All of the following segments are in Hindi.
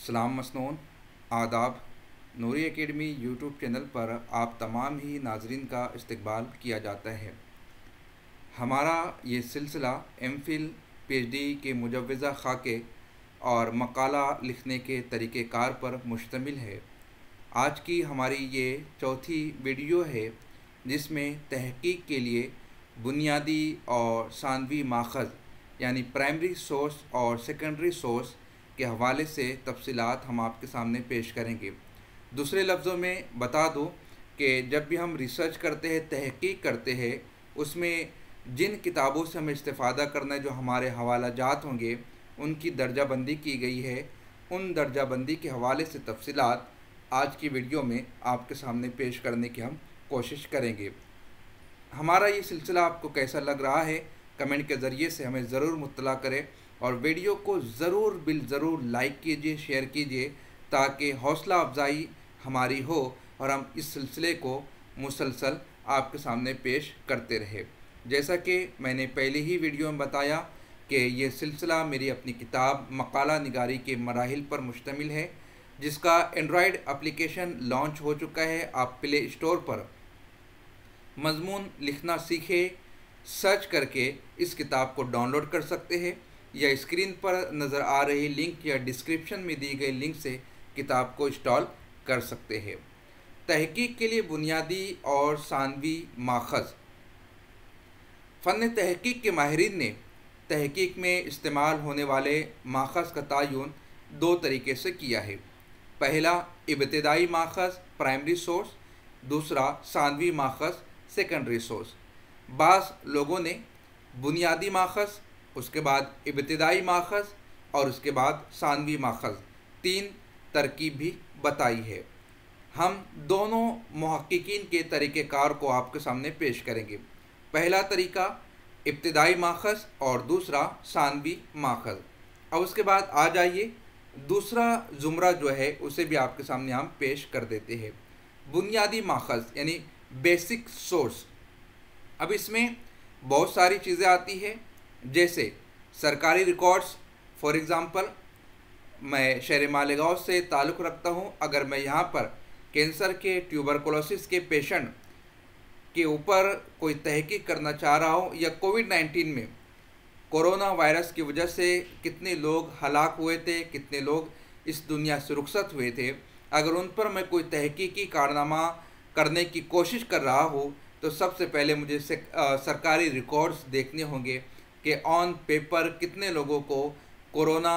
सलाम मसनून, आदाब। नूरी एकेडमी यूट्यूब चैनल पर आप तमाम ही नाजरीन का इस्तकबाल किया जाता है। हमारा ये सिलसिला एमफिल पीएचडी के मुजव्वज़ा खाके और मकाला लिखने के तरीक़ेकार पर मुश्तमिल है। आज की हमारी ये चौथी वीडियो है जिसमें तहक़ीक़ के लिए बुनियादी और सानवी माख़ज़ यानी प्राइमरी सोर्स और सेकेंडरी सोर्स के हवाले से तफसीलात हम आपके सामने पेश करेंगे। दूसरे लफ्ज़ों में बता दूं कि जब भी हम रिसर्च करते हैं, तहक़ीक़ करते हैं, उसमें जिन किताबों से हमें इस्तेफ़ादा करना है, जो हमारे हवाला जात होंगे, उनकी दर्जाबंदी की गई है। उन दर्जाबंदी के हवाले से तफसीलात आज की वीडियो में आपके सामने पेश करने की हम कोशिश करेंगे। हमारा ये सिलसिला आपको कैसा लग रहा है, कमेंट के ज़रिए से हमें ज़रूर मुत्तला करें और वीडियो को ज़रूर लाइक कीजिए, शेयर कीजिए, ताकि हौसला अफजाई हमारी हो और हम इस सिलसिले को मुसलसल आपके सामने पेश करते रहे। जैसा कि मैंने पहले ही वीडियो में बताया कि ये सिलसिला मेरी अपनी किताब मकाला निगारी के मराहिल पर मुश्तमिल है, जिसका एंड्रॉयड एप्लीकेशन लॉन्च हो चुका है। आप प्ले स्टोर पर मज़मून लिखना सीखे सर्च करके इस किताब को डाउनलोड कर सकते हैं, या स्क्रीन पर नज़र आ रही लिंक या डिस्क्रिप्शन में दी गई लिंक से किताब को इंस्टॉल कर सकते हैं। तहक़ीक़ के लिए बुनियादी और सानवी माख़ज़। फ़न तहक़ीक़ के माहिरीन ने तहक़ीक़ में इस्तेमाल होने वाले माख़ज़ का तयन दो तरीके से किया है। पहला इब्तिदाई माख़ज़ प्राइमरी सोर्स, दूसरा सानवी माख़ज़ सेकेंडरी सोर्स। बाज़ लोगों ने बुनियादी माख़ज़, उसके बाद इब्तिदाई माख़ज़ और उसके बाद सानवी माख़ज़, तीन तरकीब भी बताई है। हम दोनों मुहक्किकीन के तरीक़ेकार को आपके सामने पेश करेंगे। पहला तरीका इब्तिदाई माख़ज़ और दूसरा सानवी माख़ज़। और उसके बाद आ जाइए दूसरा ज़ुमरा जो है उसे भी आपके सामने हम पेश कर देते हैं। बुनियादी माख़ज़ यानी बेसिक सोर्स। अब इसमें बहुत सारी चीज़ें आती है, जैसे सरकारी रिकॉर्ड्स। फॉर एग्ज़ाम्पल, मैं शहर मालेगांव से ताल्लुक़ रखता हूँ। अगर मैं यहाँ पर कैंसर के, ट्यूबरकुलोसिस के पेशेंट के ऊपर कोई तहक़ीक़ करना चाह रहा हूँ, या कोविड-19 में कोरोना वायरस की वजह से कितने लोग हलाक हुए थे, कितने लोग इस दुनिया से रुखसत हुए थे, अगर उन पर मैं कोई तहक़ीक़ी कारनामा करने की कोशिश कर रहा हूँ, तो सबसे पहले मुझे सरकारी रिकॉर्ड्स देखने होंगे कि ऑन पेपर कितने लोगों को कोरोना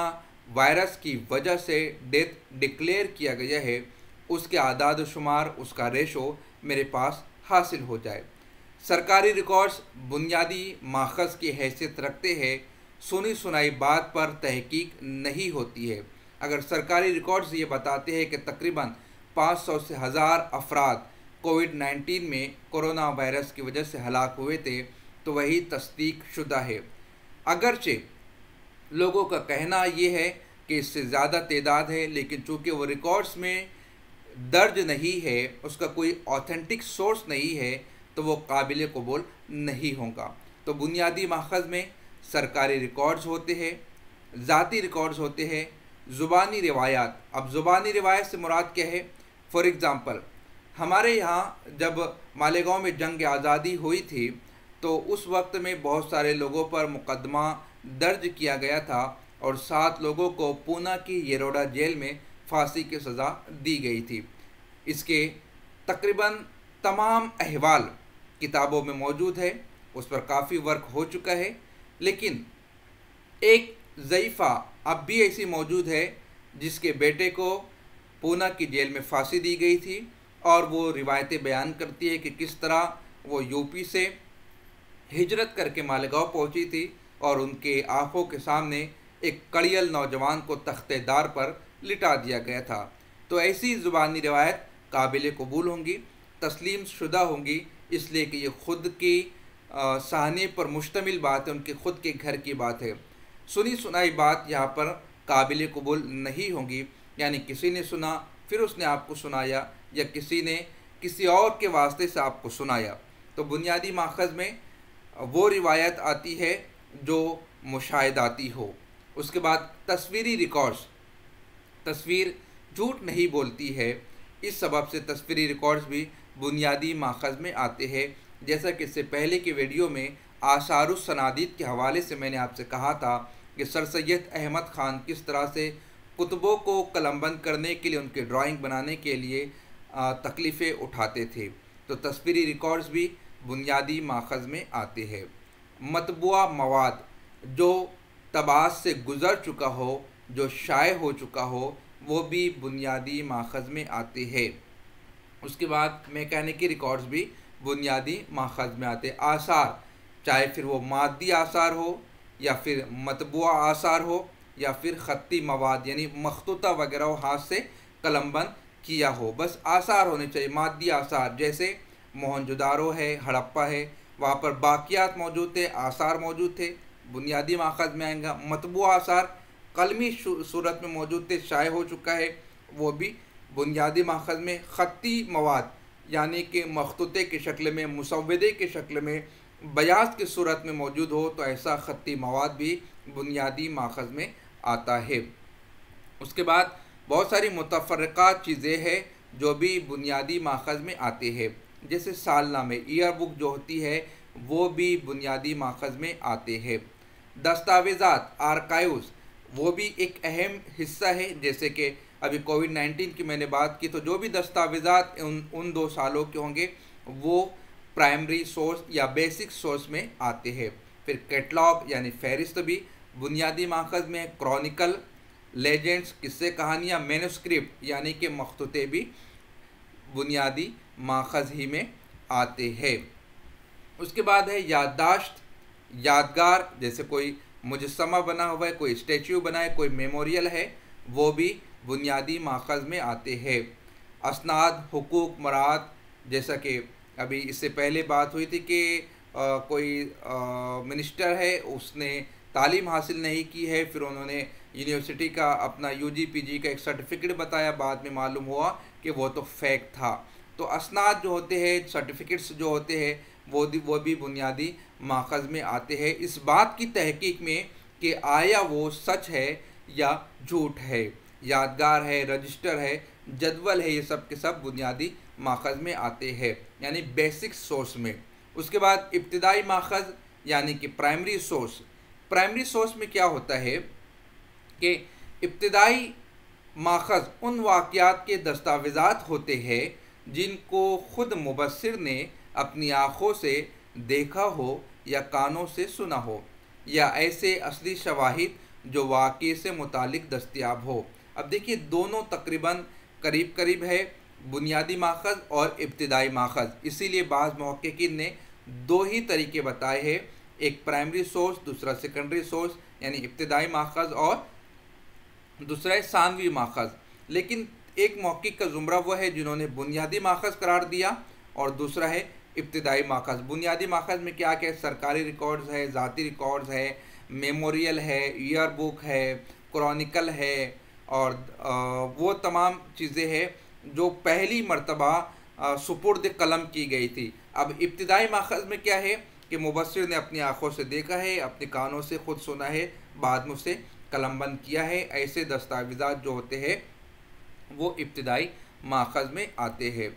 वायरस की वजह से डेथ डिक्लेयर किया गया है। उसके आदाद शुमार, उसका रेशो मेरे पास हासिल हो जाए। सरकारी रिकॉर्ड्स बुनियादी माख़ज़ की हैसियत रखते हैं। सुनी सुनाई बात पर तहक़ीक़ नहीं होती है। अगर सरकारी रिकॉर्ड्स ये बताते हैं कि तकरीबन 500 से 1000 अफराद कोविड-19 में कोरोना वायरस की वजह से हलाक हुए थे, तो वही तस्दीक शुदा है। अगरचे लोगों का कहना ये है कि इससे ज़्यादा तादाद है, लेकिन चूँकि वो रिकॉर्ड्स में दर्ज नहीं है, उसका कोई ऑथेंटिक सोर्स नहीं है, तो वो काबिल कबूल नहीं होगा। तो बुनियादी माख़ज़ में सरकारी रिकॉर्ड्स होते हैं, ज़ाती रिकॉर्ड्स होते हैं, ज़ुबानी रिवायात। अब ज़ुबानी रिवायत से मुराद क्या है? फॉर एग्ज़ाम्पल, हमारे यहाँ जब मालेगांव में जंग आज़ादी हुई थी, तो उस वक्त में बहुत सारे लोगों पर मुकदमा दर्ज किया गया था और 7 लोगों को पूना की येरोडा जेल में फांसी की सज़ा दी गई थी। इसके तकरीबन तमाम अहवाल किताबों में मौजूद है, उस पर काफ़ी वर्क हो चुका है। लेकिन एक ज़ईफ़ा अब भी ऐसी मौजूद है जिसके बेटे को पूना की जेल में फांसी दी गई थी, और वो रिवायतें बयान करती है कि किस तरह वो यूपी से हिजरत करके मालेगांव पहुंची थी और उनके आँखों के सामने एक कड़ियल नौजवान को तख्तेदार पर लिटा दिया गया था। तो ऐसी ज़ुबानी रिवायत काबिल कबूल होंगी, तस्लीम शुदा होंगी, इसलिए कि ये ख़ुद की सहने पर मुश्तमिल बात है, उनके ख़ुद के घर की बात है। सुनी सुनाई बात यहाँ पर काबिल कबूल नहीं होंगी, यानी किसी ने सुना फिर उसने आपको सुनाया, या किसी ने किसी और के वास्ते से आपको सुनाया। तो बुनियादी माख़ज़ में वो रिवायत आती है जो मुशाहिदाती हो। उसके बाद तस्वीरी रिकॉर्ड्स। तस्वीर झूठ नहीं बोलती है। इस सबब से तस्वीरी रिकॉर्ड्स भी बुनियादी माखज़ में आते हैं। जैसा कि इससे पहले के वीडियो में आसारुस सनादीद के हवाले से मैंने आपसे कहा था कि सर सैयद अहमद ख़ान किस तरह से कुतुबों को कलमबंद करने के लिए, उनके ड्राइंग बनाने के लिए तकलीफ़ें उठाते थे। तो तस्वीरी रिकॉर्ड्स भी बुनियादी माखज़ में आते हैं। मतबूआ मवाद जो तबास से गुज़र चुका हो, जो शाये हो चुका हो, वो भी बुनियादी माखज़ में आते हैं। उसके बाद मैकेनिकी रिकॉर्ड्स भी बुनियादी माखज़ में आते हैं। आसार, चाहे फिर वो मादी आसार हो या फिर मतबूआ आसार हो या फिर ख़त्ती मवाद यानी मखतूता वगैरह हो, हाथ से कलमबंद किया हो, बस आसार होने चाहिए। मादी आसार जैसे मोहनजोदारो है, हड़प्पा है, वहाँ पर बाकियात मौजूद थे, आसार मौजूद थे, बुनियादी माखज़ में आएगा। मतबूआ आसार कलमी सूरत में मौजूद थे, शाये हो चुका है, वो भी बुनियादी माखज़ में। ख़त्ती मवाद यानी कि मखतूते की शक्ल में, मुसव्वदे की शक्ल में, बयास की सूरत में मौजूद हो, तो ऐसा ख़त्ती मवाद भी बुनियादी माखज़ में आता है। उसके बाद बहुत सारी मुतफ़र्रिक़ा चीज़ें हैं जो भी बुनियादी माखज़ में आते हैं। जैसे सालनामे, ईयर बुक जो होती है वो भी बुनियादी माखज़ में आते हैं। दस्तावेज़ात, आर्काइव्स, वो भी एक अहम हिस्सा है। जैसे कि अभी कोविड-19 की मैंने बात की, तो जो भी दस्तावेज़ात उन 2 सालों के होंगे वो प्राइमरी सोर्स या बेसिक सोर्स में आते हैं। फिर कैटलॉग यानी फ़हरिस्त भी बुनियादी माखज़ में। क्रॉनिकल, लेजेंड्स, किस्से कहानियाँ, मैन्युस्क्रिप्ट यानी कि मखतूते भी बुनियादी माखज़ ही में आते हैं। उसके बाद है याददाश्त, यादगार, जैसे कोई मुजस्समा बना हुआ है, कोई स्टैच्यू बना है, कोई मेमोरियल है, वो भी बुनियादी माखज़ में आते हैं। असनाद, हुकूक, मराद, जैसा कि अभी इससे पहले बात हुई थी कि कोई मिनिस्टर है, उसने तालीम हासिल नहीं की है, फिर उन्होंने यूनिवर्सिटी का अपना यूजी पीजी का एक सर्टिफिकेट बताया, बाद में मालूम हुआ कि वो तो फेक था। तो असनाद जो होते हैं, सर्टिफिकेट्स जो होते हैं, वो भी बुनियादी माखज़ में आते हैं इस बात की तहकीक में कि आया वो सच है या झूठ है। यादगार है, रजिस्टर है, जदवल है, ये सब के सब बुनियादी माखज़ में आते हैं यानी बेसिक सोर्स में। उसके बाद इब्तिदाई माखज़ यानी कि प्राइमरी सोर्स। प्राइमरी सोर्स में क्या होता है कि इब्तिदाई माखज़ उन वाक़यात के दस्तावेज़ात होते हैं जिनको ख़ुद मुबस्सिर ने अपनी आँखों से देखा हो या कानों से सुना हो, या ऐसे असली शवाहिद जो वाक़े से मुतालिक दस्तयाब हो। अब देखिए दोनों तकरीबन करीब करीब है, बुनियादी माखज़ और इब्तिदाई माखज़। इसीलिए बाज़ मुहक्किकीन ने 2 ही तरीके बताए हैं, एक प्राइमरी सोर्स, दूसरा सेकेंडरी सोर्स यानी इब्तिदाई माखज़, और दूसरा है सानवी माखज़। लेकिन एक मुहक्किक का ज़ुमरा वो है जिन्होंने बुनियादी माखज़ करार दिया और दूसरा है इब्तिदाई माखज़। बुनियादी माखज़ में क्या क्या, सरकारी रिकॉर्ड्स है, ज़ाती रिकॉर्ड्स है, मेमोरियल है, ईयर बुक है, क्रॉनिकल है, और वो तमाम चीज़ें हैं जो पहली मर्तबा सुपुर्द कलम की गई थी। अब इब्तिदाई माखज़ में क्या है कि मुबस्सिर ने अपनी आँखों से देखा है, अपने कानों से ख़ुद सुना है, बाद में उसे कलमबंद किया है। ऐसे दस्तावेज़ात जो होते हैं वो इब्तिदाई माखज़ में आते हैं।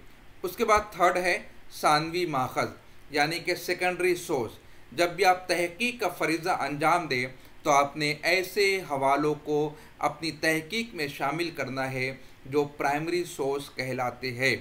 उसके बाद थर्ड है सानवी माखज़ यानी कि सेकेंडरी सोर्स। जब भी आप तहकीक का फ़रीज़ा अंजाम दें तो आपने ऐसे हवालों को अपनी तहकीक में शामिल करना है जो प्राइमरी सोर्स कहलाते हैं।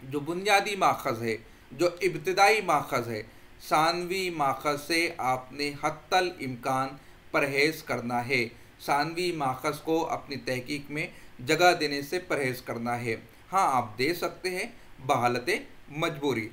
जो बुनियादी माखज़ है, जो इब्तिदाई माखज़ है, सानवी माखज़ से आपने हत्तल इम्कान परहेज़ करना है। सानवी माखज़ को अपनी तहकीक में जगह देने से परहेज़ करना है। हाँ, आप दे सकते हैं बहालत मजबूरी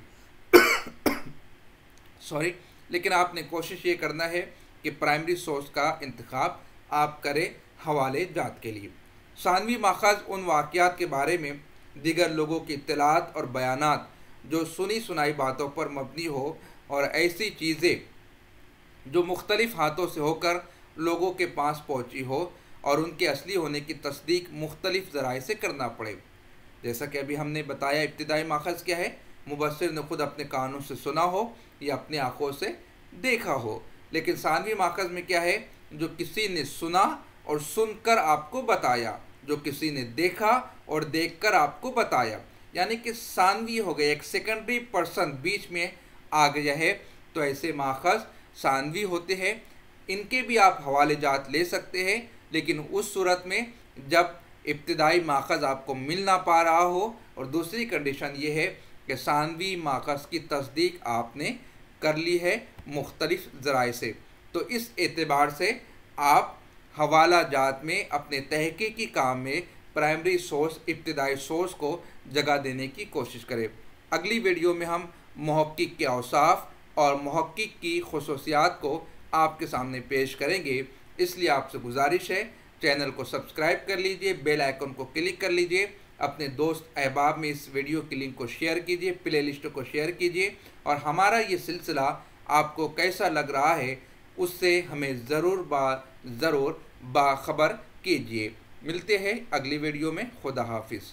सॉरी, लेकिन आपने कोशिश ये करना है कि प्राइमरी सोर्स का इंतखाब आप करें हवाले जात के लिए। सानवी माखज़ उन वाक़यात के बारे में दीगर लोगों की इत्तलात और बयानात जो सुनी सुनाई बातों पर मबनी हो, और ऐसी चीज़ें जो मुख्तलिफ़ हाथों से होकर लोगों के पास पहुँची हो और उनके असली होने की तस्दीक मुख्तलिफ़ ज़राए से करना पड़े। जैसा कि अभी हमने बताया, इब्तिदाई माखज़ क्या है, मुबस्सिर ने खुद अपने कानों से सुना हो या अपनी आँखों से देखा हो। लेकिन सानवी माखज़ में क्या है, जो किसी ने सुना और सुनकर आपको बताया, जो किसी ने देखा और देखकर आपको बताया, यानी कि सानवी हो गए, एक सेकेंडरी पर्सन बीच में आ गया है, तो ऐसे माखज़ सानवी होते हैं। इनके भी आप हवाले जात ले सकते हैं, लेकिन उस सूरत में जब इब्तिदाई माखज़ आपको मिल ना पा रहा हो, और दूसरी कंडीशन ये है कि सानवी माखज़ की तस्दीक आपने कर ली है मुख्तलिफ ज़राए से। तो इस एतबार से आप हवाला जात में अपने तहकीकी काम में प्राइमरी सोर्स, इब्तिदाई सोर्स को जगह देने की कोशिश करें। अगली वीडियो में हम मुहक्किक के औसाफ और मुहक्किक की खुसूसियात को आपके सामने पेश करेंगे। इसलिए आपसे गुजारिश है, चैनल को सब्सक्राइब कर लीजिए, बेल आइकन को क्लिक कर लीजिए, अपने दोस्त अहबाब में इस वीडियो की लिंक को शेयर कीजिए, प्ले लिस्ट को शेयर कीजिए, और हमारा ये सिलसिला आपको कैसा लग रहा है उससे हमें ज़रूर बाखबर कीजिए। मिलते हैं अगली वीडियो में। खुदा हाफिज़।